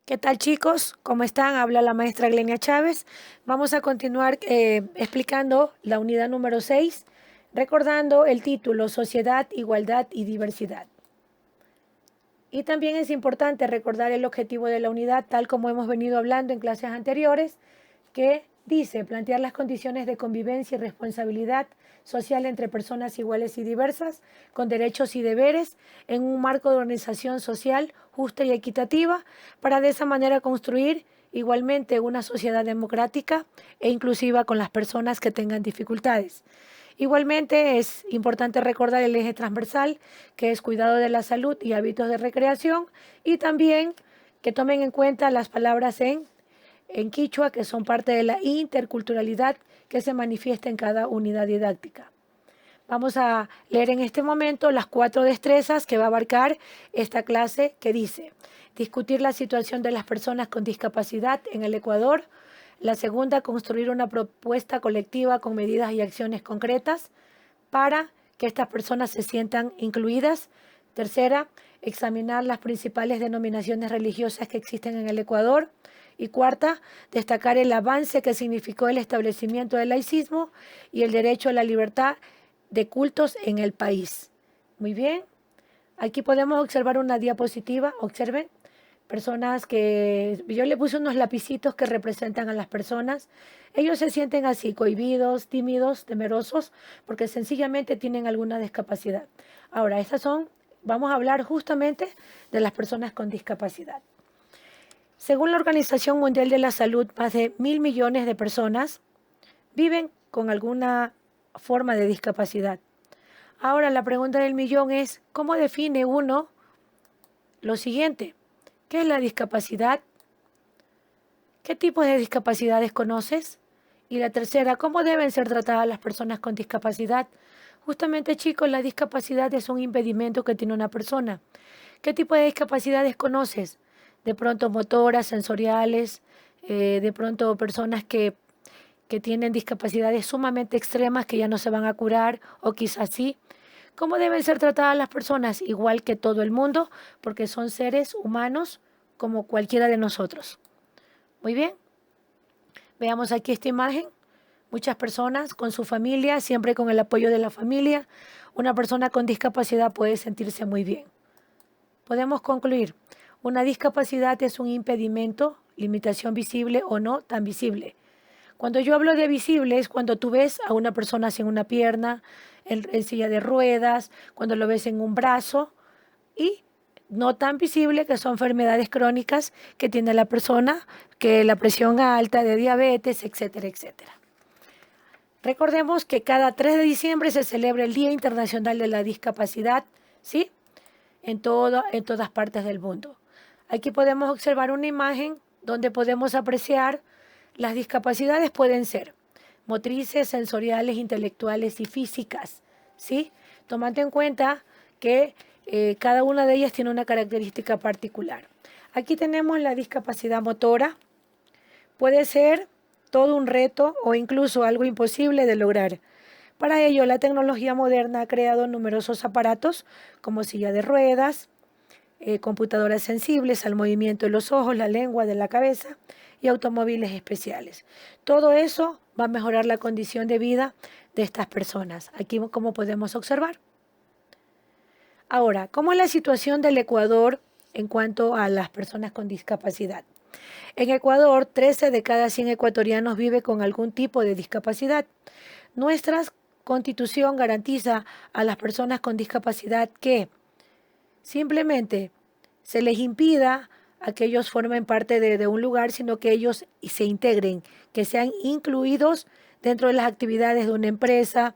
¿Qué tal, chicos? ¿Cómo están? Habla la maestra Glenia Chávez. Vamos a continuar explicando la unidad número 6, recordando el título Sociedad, Igualdad y Diversidad. Y también es importante recordar el objetivo de la unidad, tal como hemos venido hablando en clases anteriores, que dice plantear las condiciones de convivencia y responsabilidad social entre personas iguales y diversas, con derechos y deberes, en un marco de organización social justa y equitativa, para de esa manera construir igualmente una sociedad democrática e inclusiva con las personas que tengan dificultades. Igualmente es importante recordar el eje transversal, que es cuidado de la salud y hábitos de recreación, y también que tomen en cuenta las palabras en quichua, que son parte de la interculturalidad que se manifiesta en cada unidad didáctica. Vamos a leer en este momento las 4 destrezas que va a abarcar esta clase, que dice: discutir la situación de las personas con discapacidad en el Ecuador. La segunda, construir una propuesta colectiva con medidas y acciones concretas para que estas personas se sientan incluidas. Tercera, examinar las principales denominaciones religiosas que existen en el Ecuador. Y cuarta, destacar el avance que significó el establecimiento del laicismo y el derecho a la libertad de cultos en el país. Muy bien, aquí podemos observar una diapositiva. Observen, personas que yo le puse unos lapicitos que representan a las personas. Ellos se sienten así, cohibidos, tímidos, temerosos, porque sencillamente tienen alguna discapacidad. Ahora, vamos a hablar justamente de las personas con discapacidad. Según la Organización Mundial de la Salud, más de 1.000 millones de personas viven con alguna forma de discapacidad. Ahora, la pregunta del millón es: ¿cómo define uno lo siguiente? ¿Qué es la discapacidad? ¿Qué tipos de discapacidades conoces? Y la tercera, ¿cómo deben ser tratadas las personas con discapacidad? Justamente, chicos, la discapacidad es un impedimento que tiene una persona. ¿Qué tipo de discapacidades conoces? De pronto motoras, sensoriales, de pronto personas que tienen discapacidades sumamente extremas que ya no se van a curar, o quizás sí. ¿Cómo deben ser tratadas las personas? Igual que todo el mundo, porque son seres humanos como cualquiera de nosotros. Muy bien, veamos aquí esta imagen. Muchas personas con su familia, siempre con el apoyo de la familia. Una persona con discapacidad puede sentirse muy bien. Podemos concluir: una discapacidad es un impedimento, limitación visible o no tan visible. Cuando yo hablo de visible es cuando tú ves a una persona sin una pierna, en silla de ruedas, cuando lo ves en un brazo, y no tan visible, que son enfermedades crónicas que tiene la persona, que la presión alta, de diabetes, etcétera, etcétera. Recordemos que cada 3 de diciembre se celebra el Día Internacional de la Discapacidad, ¿sí? En todas partes del mundo. Aquí podemos observar una imagen donde podemos apreciar las discapacidades. Pueden ser motrices, sensoriales, intelectuales y físicas, ¿sí? Tomando en cuenta que cada una de ellas tiene una característica particular. Aquí tenemos la discapacidad motora. Puede ser todo un reto o incluso algo imposible de lograr. Para ello, la tecnología moderna ha creado numerosos aparatos como silla de ruedas, computadoras sensibles al movimiento de los ojos, la lengua, de la cabeza, y automóviles especiales. Todo eso va a mejorar la condición de vida de estas personas. Aquí, como podemos observar. Ahora, ¿cómo es la situación del Ecuador en cuanto a las personas con discapacidad? En Ecuador, 13 de cada 100 ecuatorianos vive con algún tipo de discapacidad. Nuestra Constitución garantiza a las personas con discapacidad que simplemente se les impida a que ellos formen parte de un lugar, sino que ellos se integren, que sean incluidos dentro de las actividades de una empresa,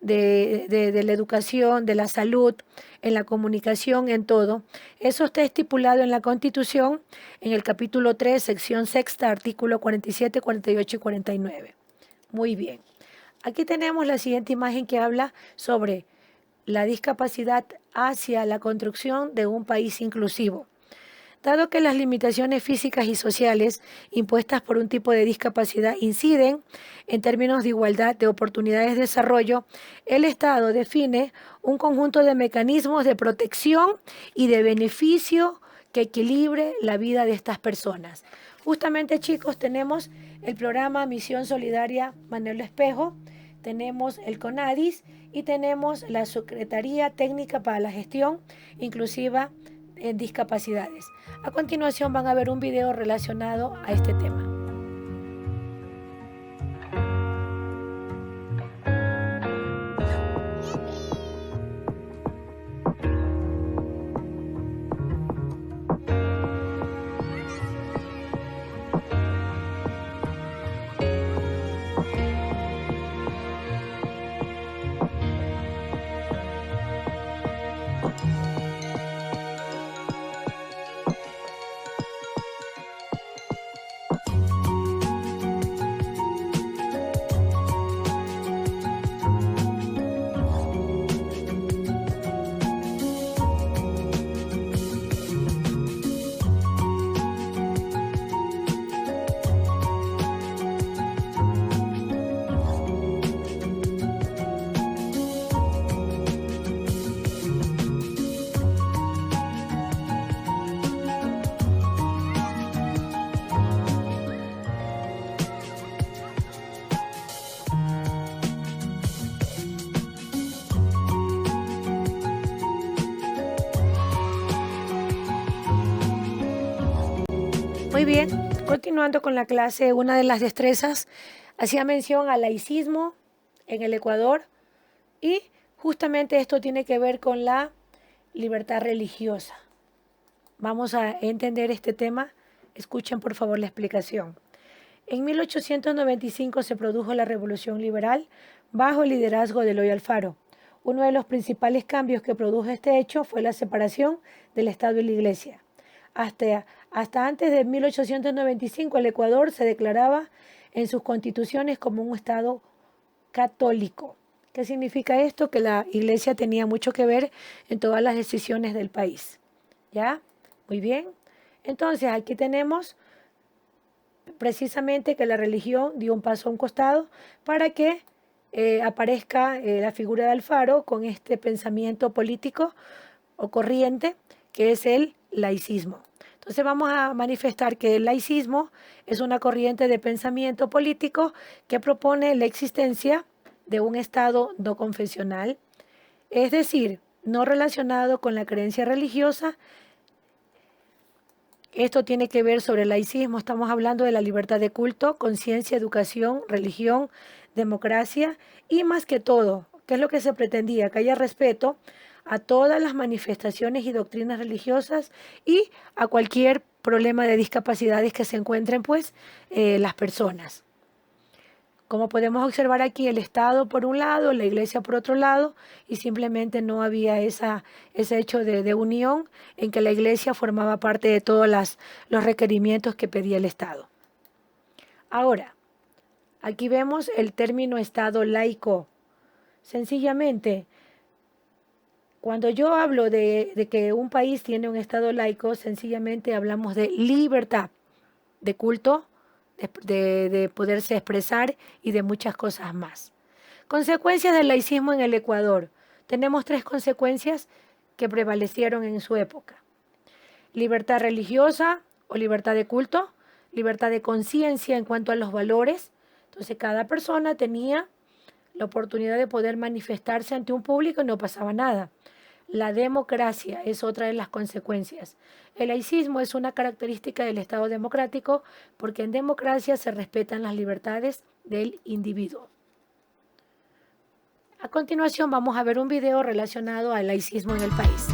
de la educación, de la salud, en la comunicación, en todo. Eso está estipulado en la Constitución, en el capítulo 3, sección sexta, artículo 47, 48 y 49. Muy bien. Aquí tenemos la siguiente imagen que habla sobre la discapacidad hacia la construcción de un país inclusivo. Dado que las limitaciones físicas y sociales impuestas por un tipo de discapacidad inciden en términos de igualdad de oportunidades de desarrollo, el Estado define un conjunto de mecanismos de protección y de beneficio que equilibre la vida de estas personas. Justamente, chicos, tenemos el programa Misión Solidaria Manuel Espejo, tenemos el CONADIS y tenemos la Secretaría Técnica para la Gestión Inclusiva en Discapacidades. A continuación van a ver un video relacionado a este tema. Muy bien, continuando con la clase, una de las destrezas hacía mención al laicismo en el Ecuador y justamente esto tiene que ver con la libertad religiosa. Vamos a entender este tema. Escuchen por favor la explicación. En 1895 se produjo la Revolución Liberal bajo el liderazgo de Eloy Alfaro. Uno de los principales cambios que produjo este hecho fue la separación del Estado y la Iglesia. Hasta antes de 1895 el Ecuador se declaraba en sus constituciones como un Estado católico. ¿Qué significa esto? Que la Iglesia tenía mucho que ver en todas las decisiones del país. ¿Ya? Muy bien. Entonces aquí tenemos precisamente que la religión dio un paso a un costado para que aparezca la figura de Alfaro con este pensamiento político o corriente que es el laicismo. Entonces vamos a manifestar que el laicismo es una corriente de pensamiento político que propone la existencia de un Estado no confesional, es decir, no relacionado con la creencia religiosa. Esto tiene que ver sobre el laicismo, estamos hablando de la libertad de culto, conciencia, educación, religión, democracia y más que todo, ¿qué es lo que se pretendía? Que haya respeto a todas las manifestaciones y doctrinas religiosas y a cualquier problema de discapacidades que se encuentren las personas. Como podemos observar aquí, el Estado por un lado, la Iglesia por otro lado, y simplemente no había ese hecho de unión en que la Iglesia formaba parte de todos los requerimientos que pedía el Estado. Ahora, aquí vemos el término Estado laico. Sencillamente, cuando yo hablo de que un país tiene un Estado laico, sencillamente hablamos de libertad de culto, de poderse expresar y de muchas cosas más. Consecuencias del laicismo en el Ecuador. Tenemos 3 consecuencias que prevalecieron en su época. Libertad religiosa o libertad de culto, libertad de conciencia en cuanto a los valores. Entonces cada persona tenía la oportunidad de poder manifestarse ante un público y no pasaba nada. La democracia es otra de las consecuencias. El laicismo es una característica del Estado democrático porque en democracia se respetan las libertades del individuo. A continuación vamos a ver un video relacionado al laicismo en el país.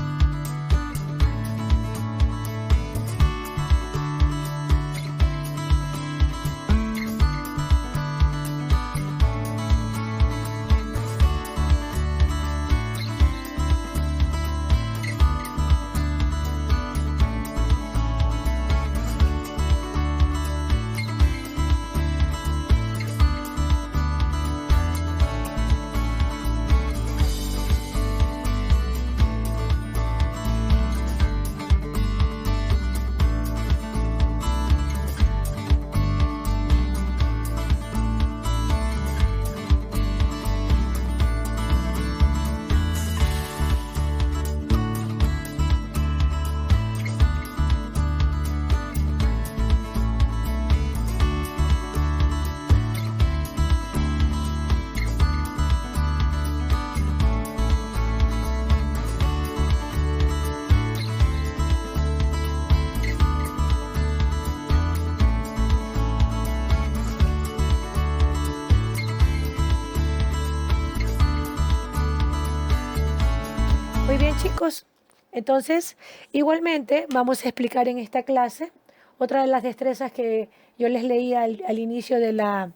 chicos? Entonces, igualmente vamos a explicar en esta clase otra de las destrezas que yo les leía al inicio de la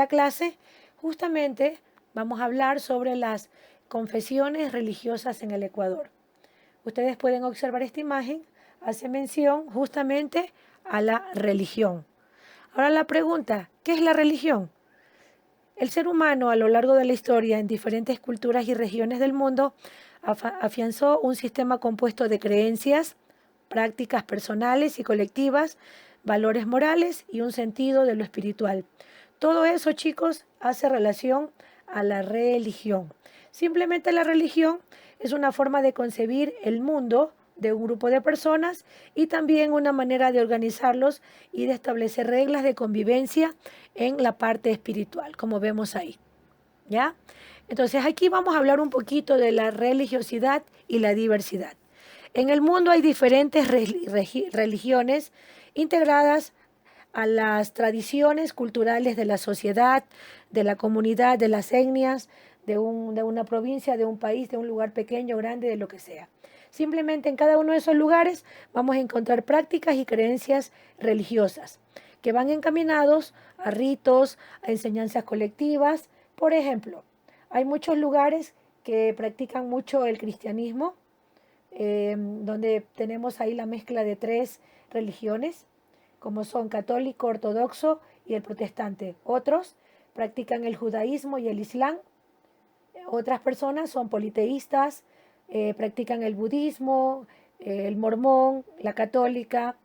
clase. Justamente vamos a hablar sobre las confesiones religiosas en el Ecuador. Ustedes pueden observar esta imagen, hace mención justamente a la religión. Ahora la pregunta, ¿qué es la religión? El ser humano a lo largo de la historia en diferentes culturas y regiones del mundo afianzó un sistema compuesto de creencias, prácticas personales y colectivas, valores morales y un sentido de lo espiritual. Todo eso, chicos, hace relación a la religión. Simplemente la religión es una forma de concebir el mundo de un grupo de personas y también una manera de organizarlos y de establecer reglas de convivencia en la parte espiritual, como vemos ahí. ¿Ya? Entonces aquí vamos a hablar un poquito de la religiosidad y la diversidad. En el mundo hay diferentes religiones integradas a las tradiciones culturales de la sociedad, de la comunidad, de las etnias, de una provincia, de un país, de un lugar pequeño, grande, de lo que sea. Simplemente en cada uno de esos lugares vamos a encontrar prácticas y creencias religiosas que van encaminados a ritos, a enseñanzas colectivas. Por ejemplo, hay muchos lugares que practican mucho el cristianismo, donde tenemos ahí la mezcla de tres religiones, como son católico, ortodoxo y el protestante. Otros practican el judaísmo y el islam. Otras personas son politeístas, practican el budismo, el mormón, la católica,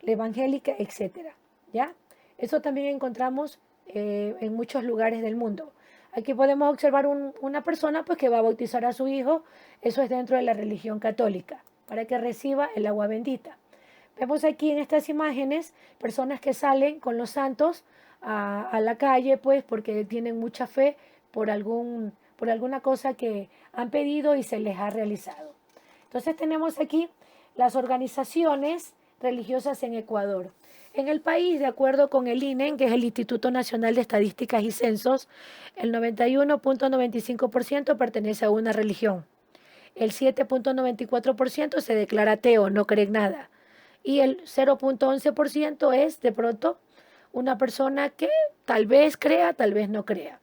la evangélica, etcétera. ¿Ya? Eso también encontramos en muchos lugares del mundo. Aquí podemos observar una persona pues, que va a bautizar a su hijo. Eso es dentro de la religión católica, para que reciba el agua bendita. Vemos aquí en estas imágenes personas que salen con los santos a la calle, pues porque tienen mucha fe por alguna cosa que han pedido y se les ha realizado. Entonces tenemos aquí las organizaciones religiosas en Ecuador. En el país, de acuerdo con el INE, que es el Instituto Nacional de Estadísticas y Censos, el 91.95% pertenece a una religión. El 7.94% se declara ateo, no cree en nada. Y el 0.11% es, de pronto, una persona que tal vez crea, tal vez no crea.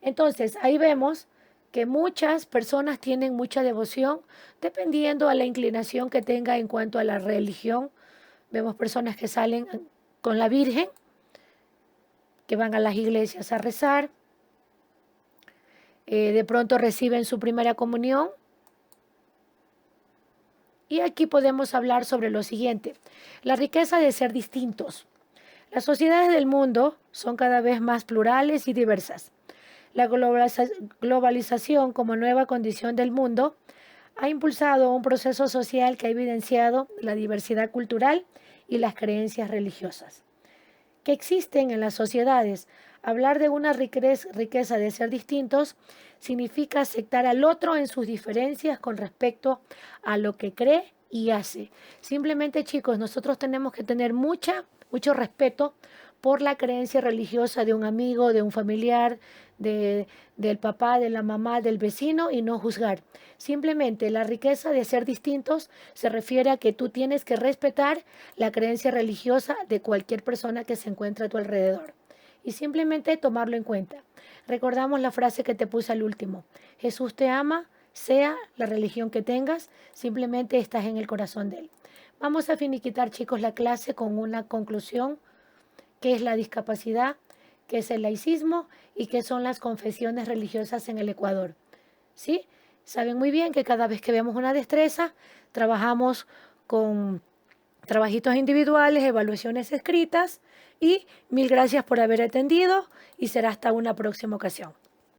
Entonces, ahí vemos que muchas personas tienen mucha devoción dependiendo a la inclinación que tenga en cuanto a la religión. Vemos personas que salen con la Virgen, que van a las iglesias a rezar, de pronto reciben su primera comunión. Y aquí podemos hablar sobre lo siguiente, la riqueza de ser distintos. Las sociedades del mundo son cada vez más plurales y diversas. La globalización como nueva condición del mundo ha impulsado un proceso social que ha evidenciado la diversidad cultural y las creencias religiosas que existen en las sociedades. Hablar de una riqueza de ser distintos significa aceptar al otro en sus diferencias con respecto a lo que cree y hace. Simplemente, chicos, nosotros tenemos que tener mucho respeto por la creencia religiosa de un amigo, de un familiar, del papá, de la mamá, del vecino y no juzgar. Simplemente la riqueza de ser distintos se refiere a que tú tienes que respetar la creencia religiosa de cualquier persona que se encuentre a tu alrededor y simplemente tomarlo en cuenta. Recordamos la frase que te puse al último. Jesús te ama, sea la religión que tengas, simplemente estás en el corazón de Él. Vamos a finiquitar, chicos, la clase con una conclusión. ¿Qué es la discapacidad? ¿Qué es el laicismo? ¿Y qué son las confesiones religiosas en el Ecuador? ¿Sí? Saben muy bien que cada vez que vemos una destreza, trabajamos con trabajitos individuales, evaluaciones escritas y mil gracias por haber atendido y será hasta una próxima ocasión.